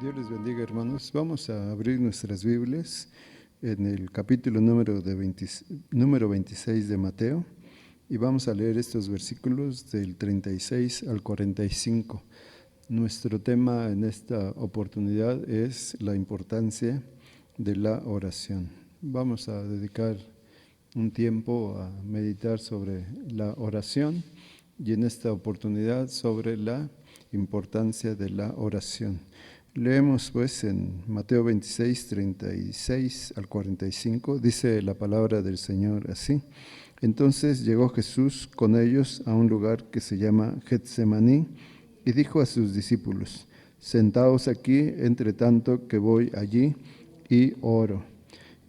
Dios les bendiga, hermanos. Vamos a abrir nuestras Biblias en el capítulo número 26 de Mateo y vamos a leer estos versículos del 36 al 45. Nuestro tema en esta oportunidad es la importancia de la oración. Vamos a dedicar un tiempo a meditar sobre la oración y en esta oportunidad sobre la importancia de la oración. Leemos pues en Mateo 26, 36 al 45, dice la palabra del Señor así. Entonces llegó Jesús con ellos a un lugar que se llama Getsemaní y dijo a sus discípulos: sentaos aquí entre tanto que voy allí y oro.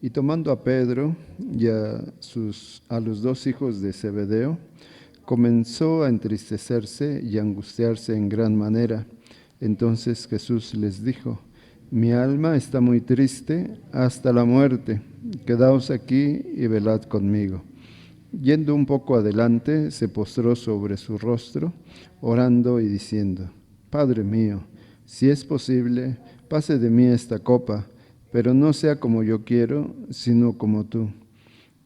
Y tomando a Pedro y a los dos hijos de Zebedeo, comenzó a entristecerse y a angustiarse en gran manera. Entonces Jesús les dijo: mi alma está muy triste hasta la muerte, quedaos aquí y velad conmigo. Yendo un poco adelante, se postró sobre su rostro, orando y diciendo: Padre mío, si es posible, pase de mí esta copa, pero no sea como yo quiero, sino como tú.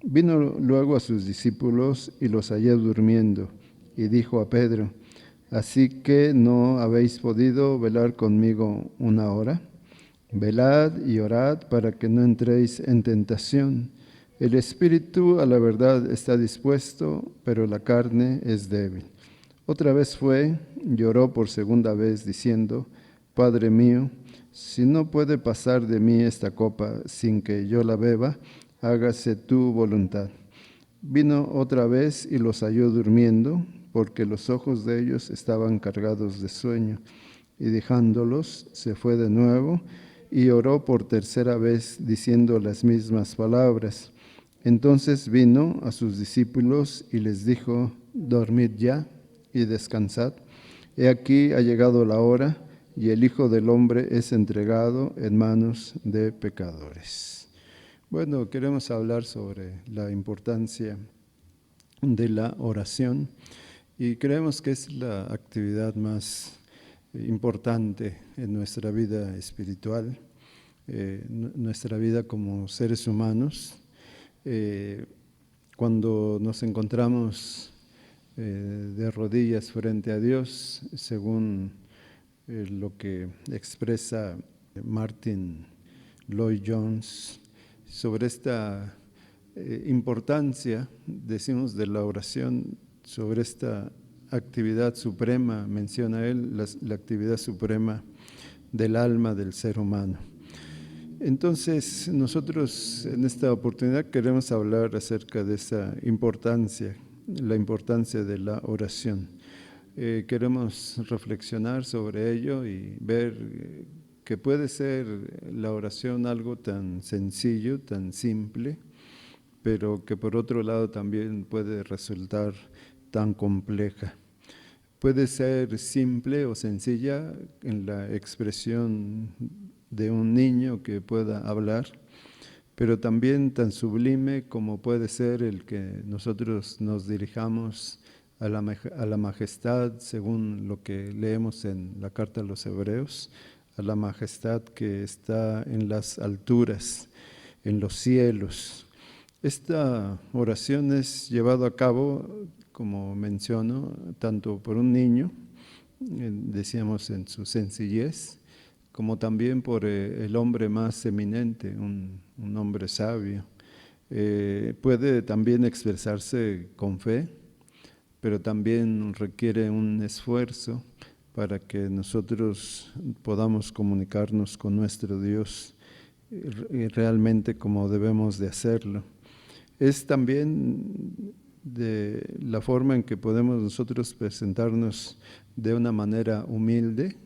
Vino luego a sus discípulos y los halló durmiendo, y dijo a Pedro: ¿así que no habéis podido velar conmigo una hora? Velad y orad para que no entréis en tentación. El espíritu a la verdad está dispuesto, pero la carne es débil. Otra vez fue, lloró por segunda vez, diciendo: Padre mío, si no puede pasar de mí esta copa sin que yo la beba, hágase tu voluntad. Vino otra vez y los halló durmiendo, porque los ojos de ellos estaban cargados de sueño. Y dejándolos, se fue de nuevo y oró por tercera vez, diciendo las mismas palabras. Entonces vino a sus discípulos y les dijo: dormid ya y descansad. He aquí ha llegado la hora, y el Hijo del Hombre es entregado en manos de pecadores. Bueno, queremos hablar sobre la importancia de la oración y creemos que es la actividad más importante en nuestra vida espiritual, nuestra vida como seres humanos. Cuando nos encontramos de rodillas frente a Dios, según lo que expresa Martin Lloyd-Jones sobre esta importancia, decimos, de la oración, sobre esta actividad suprema, menciona él, la actividad suprema del alma del ser humano. Entonces, nosotros en esta oportunidad queremos hablar acerca de esa importancia, la importancia de la oración. Queremos reflexionar sobre ello y ver que puede ser la oración algo tan sencillo, tan simple, pero que por otro lado también puede resultar tan compleja. Puede ser simple o sencilla en la expresión de un niño que pueda hablar, pero también tan sublime como puede ser el que nosotros nos dirijamos a la majestad, según lo que leemos en la carta a los Hebreos, a la majestad que está en las alturas, en los cielos. Esta oración es llevada a cabo, como menciono, tanto por un niño, decíamos en su sencillez, como también por el hombre más eminente, un hombre sabio. Puede también expresarse con fe, pero también requiere un esfuerzo para que nosotros podamos comunicarnos con nuestro Dios realmente como debemos de hacerlo. Es también de la forma en que podemos nosotros presentarnos de una manera humilde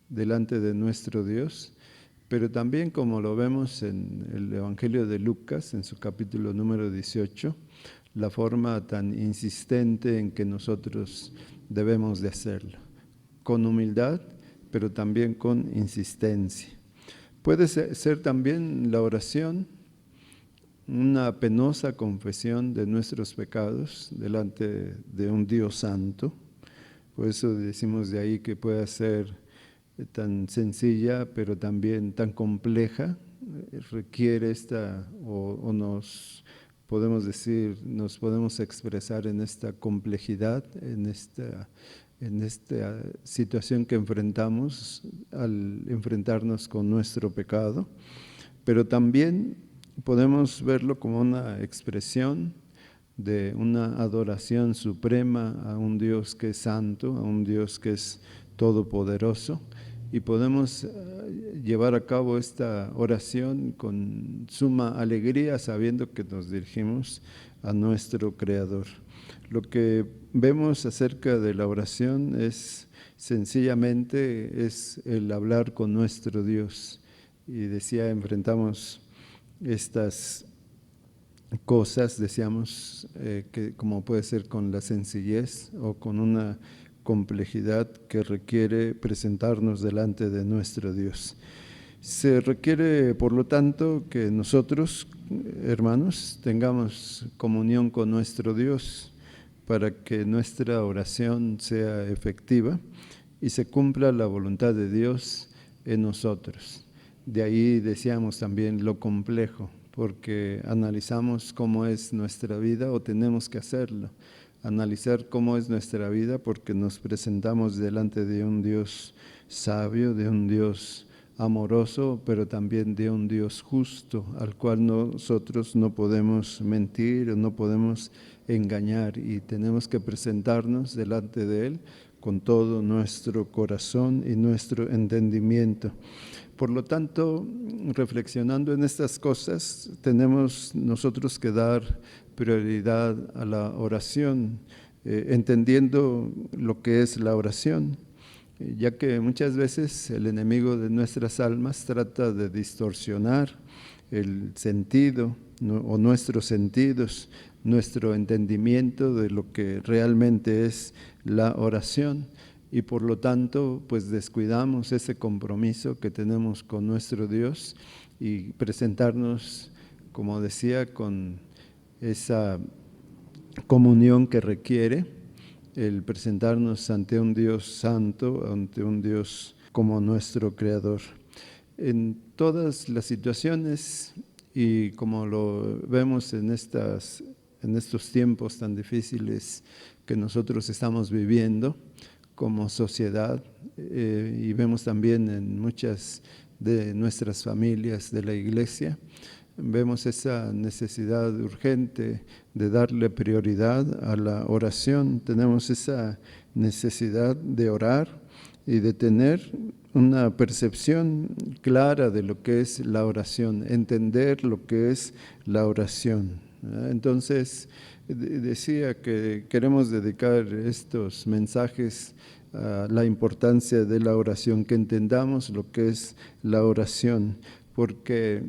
delante de nuestro Dios, pero también, como lo vemos en el Evangelio de Lucas, en su capítulo número 18, la forma tan insistente en que nosotros debemos de hacerlo, con humildad, pero también con insistencia. Puede ser también la oración una penosa confesión de nuestros pecados delante de un Dios santo. Por eso decimos de ahí que puede ser tan sencilla, pero también tan compleja, requiere o nos podemos decir, nos podemos expresar en esta complejidad, en esta situación que enfrentamos al enfrentarnos con nuestro pecado, pero también podemos verlo como una expresión de una adoración suprema a un Dios que es santo, a un Dios que es todopoderoso, y podemos llevar a cabo esta oración con suma alegría, sabiendo que nos dirigimos a nuestro Creador. Lo que vemos acerca de la oración es sencillamente el hablar con nuestro Dios. Y decía, enfrentamos estas cosas, decíamos, que como puede ser con la sencillez o con una complejidad que requiere presentarnos delante de nuestro Dios. Se requiere, por lo tanto, que nosotros, hermanos, tengamos comunión con nuestro Dios para que nuestra oración sea efectiva y se cumpla la voluntad de Dios en nosotros. De ahí decíamos también lo complejo, porque analizamos cómo es nuestra vida o tenemos que hacerlo. Analizar cómo es nuestra vida porque nos presentamos delante de un Dios sabio, de un Dios amoroso, pero también de un Dios justo, al cual nosotros no podemos mentir o no podemos engañar, y tenemos que presentarnos delante de Él con todo nuestro corazón y nuestro entendimiento. Por lo tanto, reflexionando en estas cosas, tenemos nosotros que dar prioridad a la oración, entendiendo lo que es la oración, ya que muchas veces el enemigo de nuestras almas trata de distorsionar el sentido, o nuestros sentidos, nuestro entendimiento de lo que realmente es la oración. Y por lo tanto, pues descuidamos ese compromiso que tenemos con nuestro Dios y presentarnos, como decía, con esa comunión que requiere el presentarnos ante un Dios santo, ante un Dios como nuestro Creador. En todas las situaciones, y como lo vemos en estos tiempos tan difíciles que nosotros estamos viviendo como sociedad, y vemos también en muchas de nuestras familias de la iglesia, vemos esa necesidad urgente de darle prioridad a la oración. Tenemos esa necesidad de orar y de tener una percepción clara de lo que es la oración, entender lo que es la oración. Entonces, decía que queremos dedicar estos mensajes a la importancia de la oración, que entendamos lo que es la oración, porque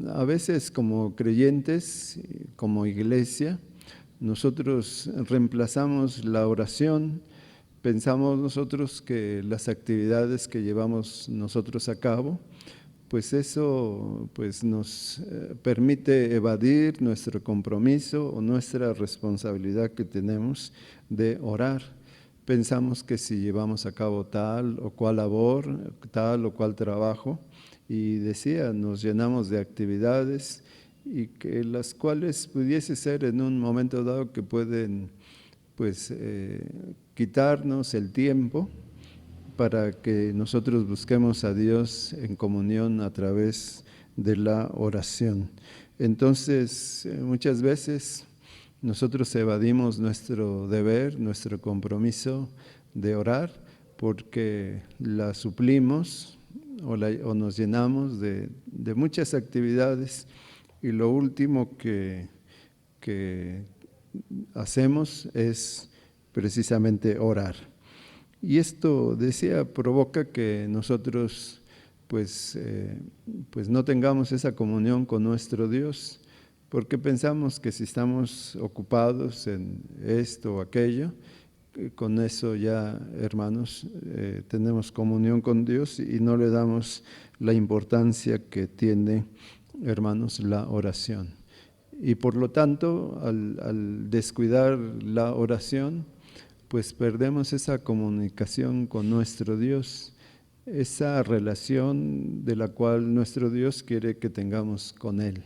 a veces como creyentes, como iglesia, nosotros reemplazamos la oración. Pensamos nosotros que las actividades que llevamos nosotros a cabo, pues eso pues nos permite evadir nuestro compromiso o nuestra responsabilidad que tenemos de orar. Pensamos que si llevamos a cabo tal o cual labor, tal o cual trabajo, y decía, nos llenamos de actividades y que las cuales pudiese ser en un momento dado que pueden pues quitarnos el tiempo para que nosotros busquemos a Dios en comunión a través de la oración. Entonces, muchas veces nosotros evadimos nuestro deber, nuestro compromiso de orar, porque la suplimos o nos llenamos de muchas actividades, y lo último que hacemos es precisamente orar. Y esto, decía, provoca que nosotros pues no tengamos esa comunión con nuestro Dios, porque pensamos que si estamos ocupados en esto o aquello, con eso ya, hermanos, tenemos comunión con Dios y no le damos la importancia que tiene, hermanos, la oración. Y por lo tanto, al descuidar la oración, pues perdemos esa comunicación con nuestro Dios. esa relación de la cual nuestro Dios quiere que tengamos con Él.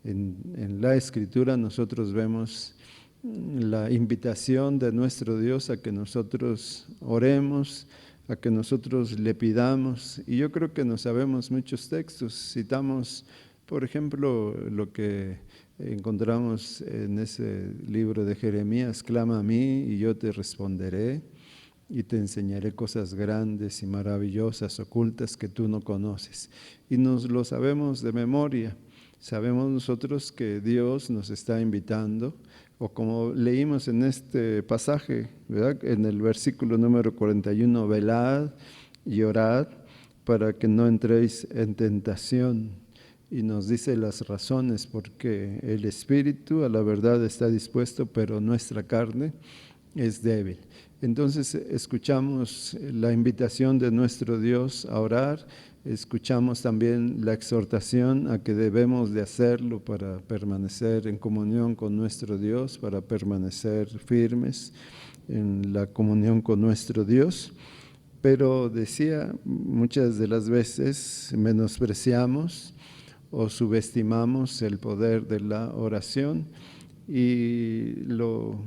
En la Escritura nosotros vemos la invitación de nuestro Dios a que nosotros oremos, a que nosotros le pidamos, y yo creo que nos sabemos muchos textos. Citamos, por ejemplo, lo que encontramos en ese libro de Jeremías: clama a mí y yo te responderé y te enseñaré cosas grandes y maravillosas, ocultas, que tú no conoces. Y nos lo sabemos de memoria. Sabemos nosotros que Dios nos está invitando, o como leímos en este pasaje, ¿verdad?, en el versículo número 41, velad y orad para que no entréis en tentación. Y nos dice las razones, porque el espíritu a la verdad está dispuesto, pero nuestra carne es débil. Entonces escuchamos la invitación de nuestro Dios a orar, escuchamos también la exhortación a que debemos de hacerlo para permanecer en comunión con nuestro Dios, para permanecer firmes en la comunión con nuestro Dios. Pero decía, muchas de las veces menospreciamos o subestimamos el poder de la oración y lo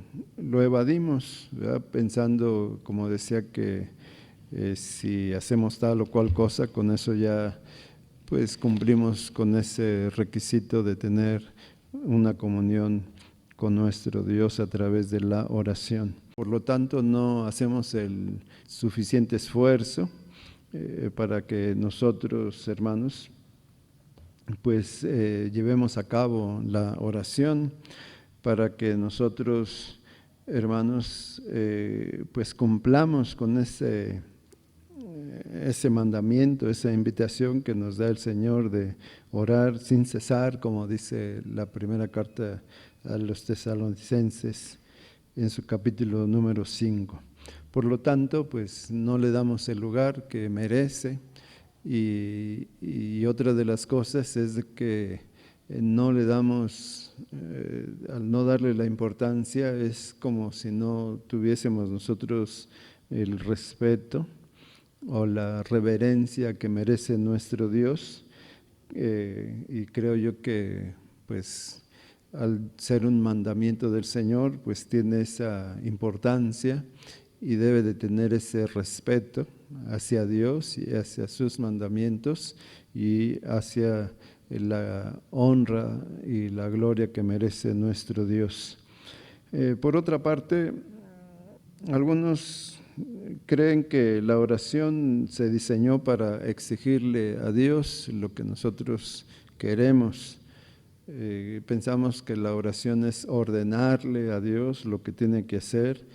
evadimos, ¿verdad?, pensando, como decía, que si hacemos tal o cual cosa, con eso ya pues cumplimos con ese requisito de tener una comunión con nuestro Dios a través de la oración. Por lo tanto, no hacemos el suficiente esfuerzo para que nosotros, hermanos, pues llevemos a cabo la oración, para que nosotros, hermanos, pues cumplamos con ese mandamiento, esa invitación que nos da el Señor de orar sin cesar, como dice la primera carta a los Tesalonicenses en su capítulo número 5. Por lo tanto, pues no le damos el lugar que merece, y otra de las cosas es de que no le damos, al no darle la importancia, es como si no tuviésemos nosotros el respeto o la reverencia que merece nuestro Dios, y creo yo que pues al ser un mandamiento del Señor, pues tiene esa importancia y debe de tener ese respeto hacia Dios y hacia sus mandamientos y hacia la honra y la gloria que merece nuestro Dios. Por otra parte, algunos creen que la oración se diseñó para exigirle a Dios lo que nosotros queremos. Pensamos que la oración es ordenarle a Dios lo que tiene que hacer,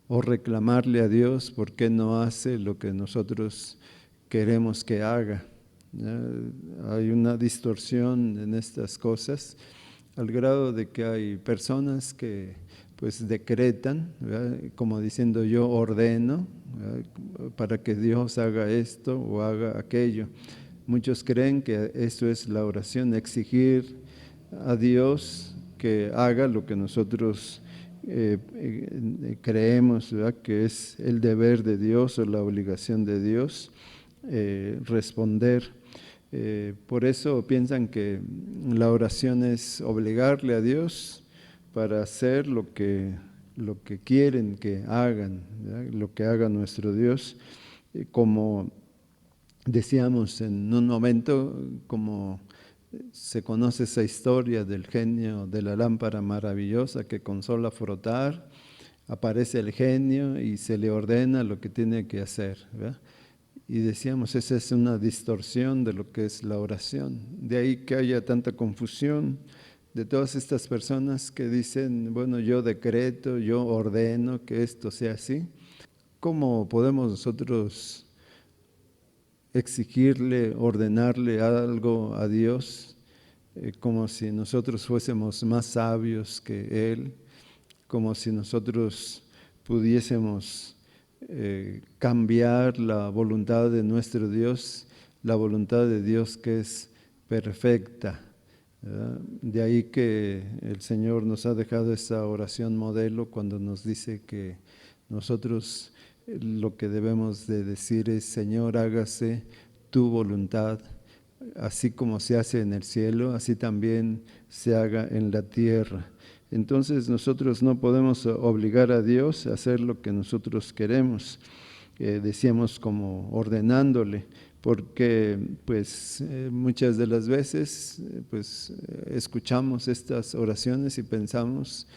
o reclamarle a Dios por qué no hace lo que nosotros queremos que haga. Hay una distorsión en estas cosas, al grado de que hay personas que pues decretan, ¿verdad?, como diciendo: yo ordeno, ¿verdad?, para que Dios haga esto o haga aquello. Muchos creen que eso es la oración, exigir a Dios que haga lo que nosotros creemos, ¿verdad?, que es el deber de Dios o la obligación de Dios, responder. Por eso piensan que la oración es obligarle a Dios para hacer lo que quieren que hagan, ¿verdad?, lo que haga nuestro Dios. Como decíamos en un momento, como se conoce esa historia del genio de la lámpara maravillosa que con solo frotar aparece el genio y se le ordena lo que tiene que hacer, ¿verdad? Y decíamos, esa es una distorsión de lo que es la oración. De ahí que haya tanta confusión de todas estas personas que dicen: bueno, yo decreto, yo ordeno que esto sea así. ¿Cómo podemos nosotros exigirle, ordenarle algo a Dios como si nosotros fuésemos más sabios que Él, como si nosotros pudiésemos cambiar la voluntad de nuestro Dios, la voluntad de Dios que es perfecta, ¿verdad? De ahí que el Señor nos ha dejado esa oración modelo cuando nos dice que nosotros lo que debemos de decir es: Señor, hágase tu voluntad, así como se hace en el cielo, así también se haga en la tierra. Entonces nosotros no podemos obligar a Dios a hacer lo que nosotros queremos, decíamos como ordenándole, porque pues muchas de las veces escuchamos estas oraciones y pensamos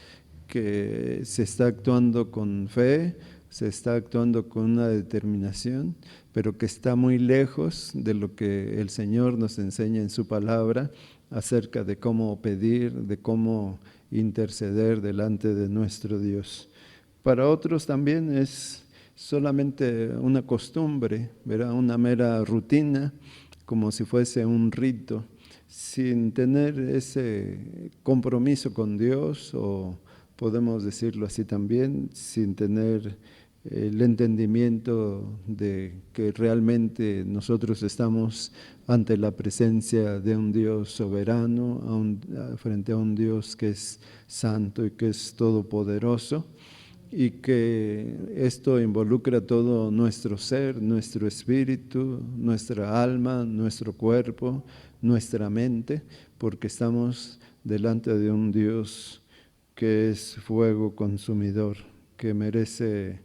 que se está actuando con fe, se está actuando con una determinación, pero que está muy lejos de lo que el Señor nos enseña en su palabra acerca de cómo pedir, de cómo interceder delante de nuestro Dios. Para otros también es solamente una costumbre, ¿verdad? Una mera rutina, como si fuese un rito, sin tener ese compromiso con Dios, o podemos decirlo así también, sin tener el entendimiento de que realmente nosotros estamos ante la presencia de un Dios soberano, frente a un Dios que es santo y que es todopoderoso, y que esto involucra todo nuestro ser, nuestro espíritu, nuestra alma, nuestro cuerpo, nuestra mente, porque estamos delante de un Dios que es fuego consumidor, que merece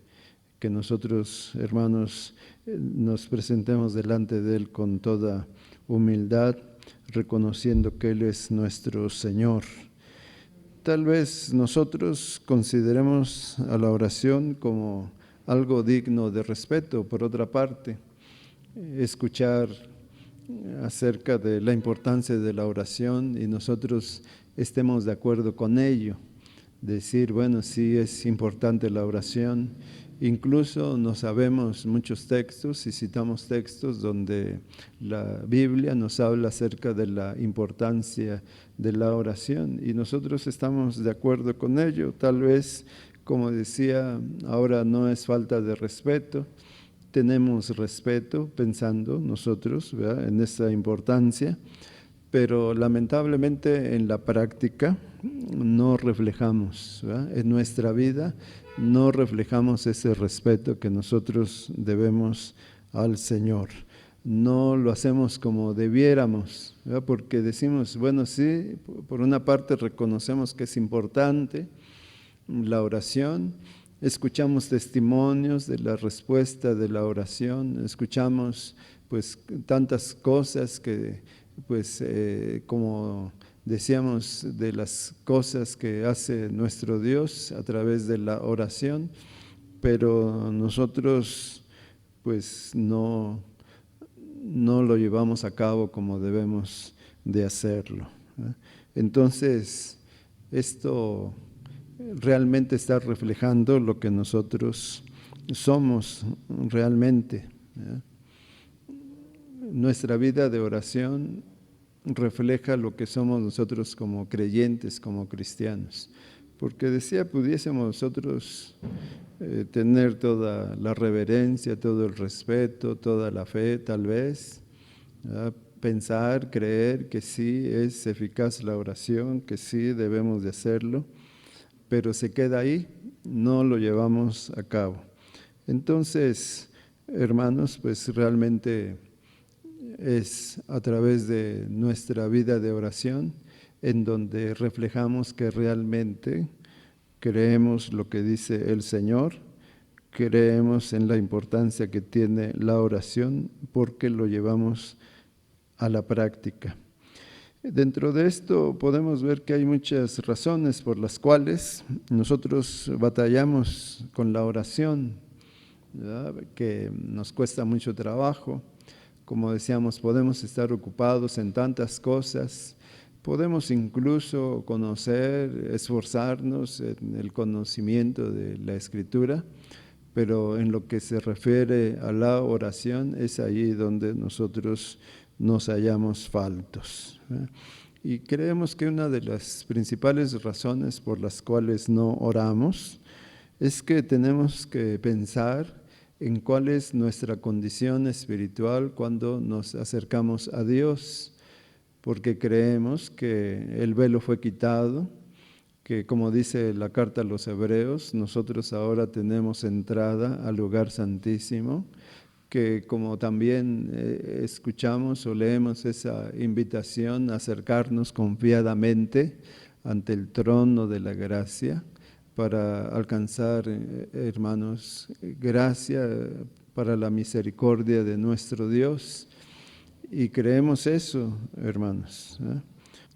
que nosotros, hermanos, nos presentemos delante de Él con toda humildad, reconociendo que Él es nuestro Señor. Tal vez nosotros consideremos a la oración como algo digno de respeto. Por otra parte, escuchar acerca de la importancia de la oración y nosotros estemos de acuerdo con ello. Decir, bueno, sí es importante la oración. Incluso no sabemos muchos textos y citamos textos donde la Biblia nos habla acerca de la importancia de la oración y nosotros estamos de acuerdo con ello. Tal vez, como decía, ahora no es falta de respeto, tenemos respeto pensando nosotros, ¿verdad?, en esa importancia, pero lamentablemente en la práctica no reflejamos, ¿verdad?, en nuestra vida no reflejamos ese respeto que nosotros debemos al Señor. No lo hacemos como debiéramos, ¿verdad?, porque decimos, bueno, sí, por una parte reconocemos que es importante la oración, escuchamos testimonios de la respuesta de la oración, escuchamos pues tantas cosas que pues como decíamos, de las cosas que hace nuestro Dios a través de la oración, pero nosotros pues no lo llevamos a cabo como debemos de hacerlo, ¿eh? Entonces, esto realmente está reflejando lo que nosotros somos realmente, ¿eh? Nuestra vida de oración refleja lo que somos nosotros como creyentes, como cristianos. Porque decía, pudiésemos nosotros tener toda la reverencia, todo el respeto, toda la fe, tal vez, pensar, creer que sí es eficaz la oración, que sí debemos de hacerlo, pero se queda ahí, no lo llevamos a cabo. Entonces, hermanos, pues realmente es a través de nuestra vida de oración en donde reflejamos que realmente creemos lo que dice el Señor, creemos en la importancia que tiene la oración porque lo llevamos a la práctica. Dentro de esto podemos ver que hay muchas razones por las cuales nosotros batallamos con la oración, ¿verdad?, que nos cuesta mucho trabajo. Como decíamos, podemos estar ocupados en tantas cosas, podemos incluso conocer, esforzarnos en el conocimiento de la Escritura, pero en lo que se refiere a la oración es ahí donde nosotros nos hallamos faltos, ¿eh? Y creemos que una de las principales razones por las cuales no oramos es que tenemos que pensar en cuál es nuestra condición espiritual cuando nos acercamos a Dios, porque creemos que el velo fue quitado, que, como dice la carta a los Hebreos, nosotros ahora tenemos entrada al lugar santísimo, que como también escuchamos o leemos esa invitación a acercarnos confiadamente ante el trono de la gracia para alcanzar, hermanos, gracia para la misericordia de nuestro Dios. Y creemos eso, hermanos, ¿eh?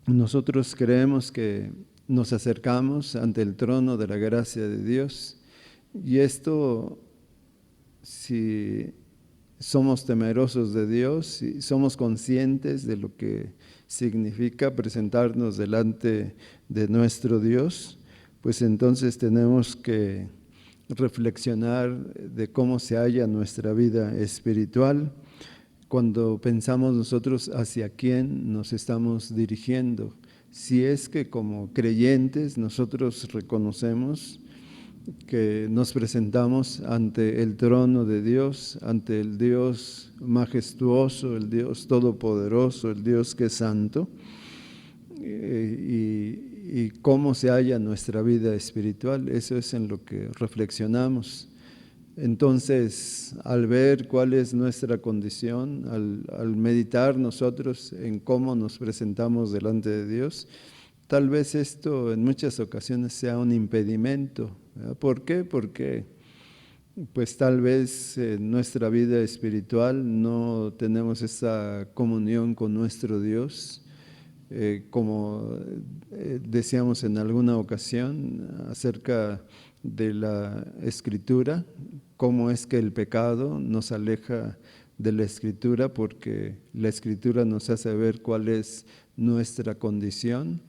Nosotros creemos que nos acercamos ante el trono de la gracia de Dios, y esto, si somos temerosos de Dios, si somos conscientes de lo que significa presentarnos delante de nuestro Dios, pues entonces tenemos que reflexionar de cómo se halla nuestra vida espiritual, cuando pensamos nosotros hacia quién nos estamos dirigiendo. Si es que como creyentes nosotros reconocemos que nos presentamos ante el trono de Dios, ante el Dios majestuoso, el Dios todopoderoso, el Dios que es santo, y cómo se halla nuestra vida espiritual, eso es en lo que reflexionamos. Entonces, al ver cuál es nuestra condición, al meditar nosotros en cómo nos presentamos delante de Dios, tal vez esto en muchas ocasiones sea un impedimento, ¿verdad? ¿Por qué? Porque pues tal vez en nuestra vida espiritual no tenemos esa comunión con nuestro Dios, como decíamos en alguna ocasión acerca de la Escritura, cómo es que el pecado nos aleja de la Escritura, porque la Escritura nos hace ver cuál es nuestra condición,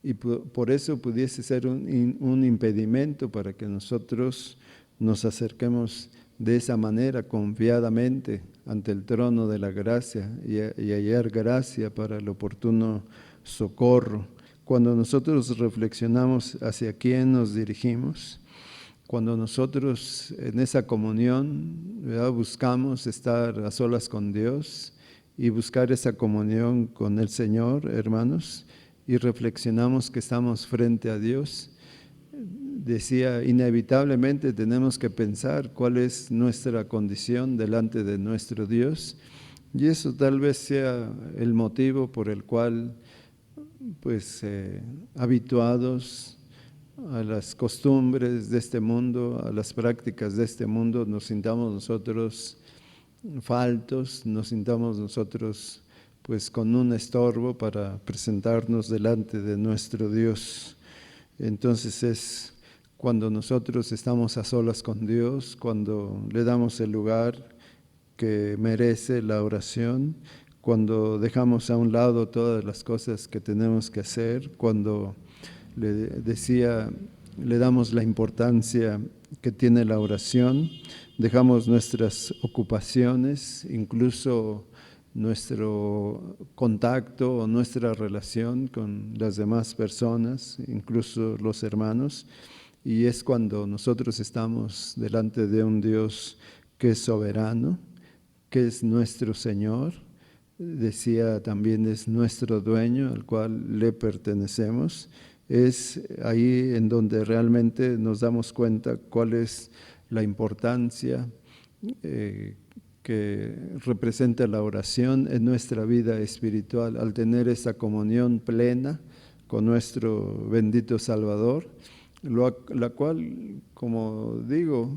y por eso pudiese ser un impedimento para que nosotros nos acerquemos de esa manera confiadamente ante el trono de la gracia y hallar gracia para el oportuno socorro. Cuando nosotros reflexionamos hacia quién nos dirigimos, cuando nosotros en esa comunión, ¿verdad?, buscamos estar a solas con Dios y buscar esa comunión con el Señor, hermanos, y reflexionamos que estamos frente a Dios, decía, inevitablemente tenemos que pensar cuál es nuestra condición delante de nuestro Dios, y eso tal vez sea el motivo por el cual, pues, habituados a las costumbres de este mundo, a las prácticas de este mundo, nos sintamos nosotros faltos, nos sintamos nosotros pues con un estorbo para presentarnos delante de nuestro Dios. Entonces es cuando nosotros estamos a solas con Dios, cuando le damos el lugar que merece la oración, cuando dejamos a un lado todas las cosas que tenemos que hacer, cuando le damos la importancia que tiene la oración, dejamos nuestras ocupaciones, incluso nuestro contacto o nuestra relación con las demás personas, incluso los hermanos, y es cuando nosotros estamos delante de un Dios que es soberano, que es nuestro Señor, decía también es nuestro dueño, al cual le pertenecemos. Es ahí en donde realmente nos damos cuenta cuál es la importancia que representa la oración en nuestra vida espiritual, al tener esa comunión plena con nuestro bendito Salvador, la cual, como digo,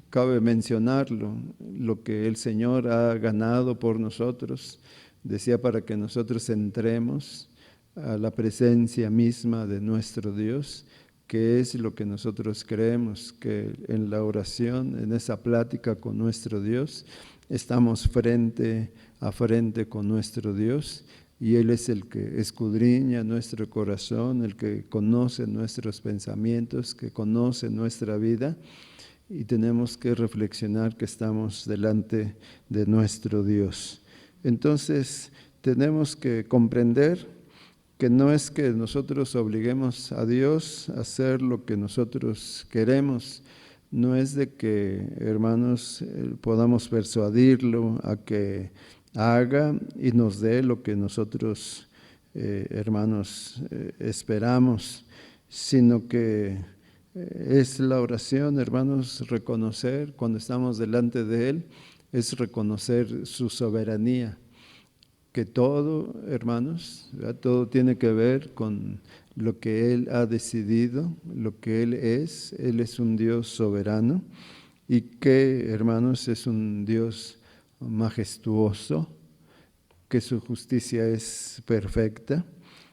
cabe mencionarlo, lo que el Señor ha ganado por nosotros, decía, para que nosotros entremos a la presencia misma de nuestro Dios, que es lo que nosotros creemos, que en la oración, en esa plática con nuestro Dios, estamos frente a frente con nuestro Dios, y Él es el que escudriña nuestro corazón, el que conoce nuestros pensamientos, que conoce nuestra vida, y tenemos que reflexionar que estamos delante de nuestro Dios. Entonces, tenemos que comprender que no es que nosotros obliguemos a Dios a hacer lo que nosotros queremos, no es de que, hermanos, podamos persuadirlo a que haga y nos dé lo que nosotros, hermanos, esperamos. sino que es la oración, hermanos, reconocer cuando estamos delante de Él, es reconocer su soberanía, que todo, hermanos, ¿verdad? Todo tiene que ver con lo que Él ha decidido, lo que Él es un Dios soberano y que, hermanos, es un Dios majestuoso, que su justicia es perfecta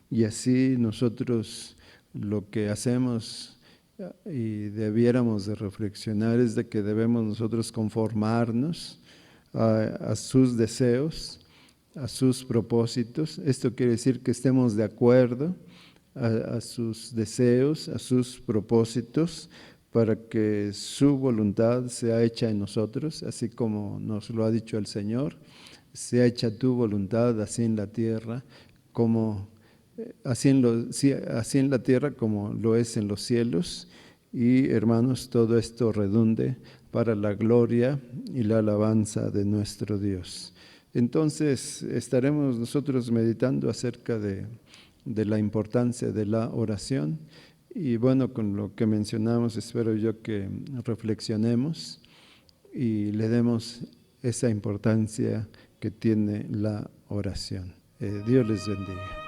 y así nosotros lo que hacemos y debiéramos de reflexionar es de que debemos nosotros conformarnos a sus deseos, a sus propósitos. Esto quiere decir que estemos de acuerdo a sus deseos, a sus propósitos, para que su voluntad sea hecha en nosotros, así como nos lo ha dicho el Señor. Sea hecha tu voluntad, así en la tierra como así en la tierra como lo es en los cielos. Y hermanos, todo esto redunde para la gloria y la alabanza de nuestro Dios. Entonces estaremos nosotros meditando acerca de la importancia de la oración. Y bueno, con lo que mencionamos, espero yo que reflexionemos y le demos esa importancia que tiene la oración. Dios les bendiga.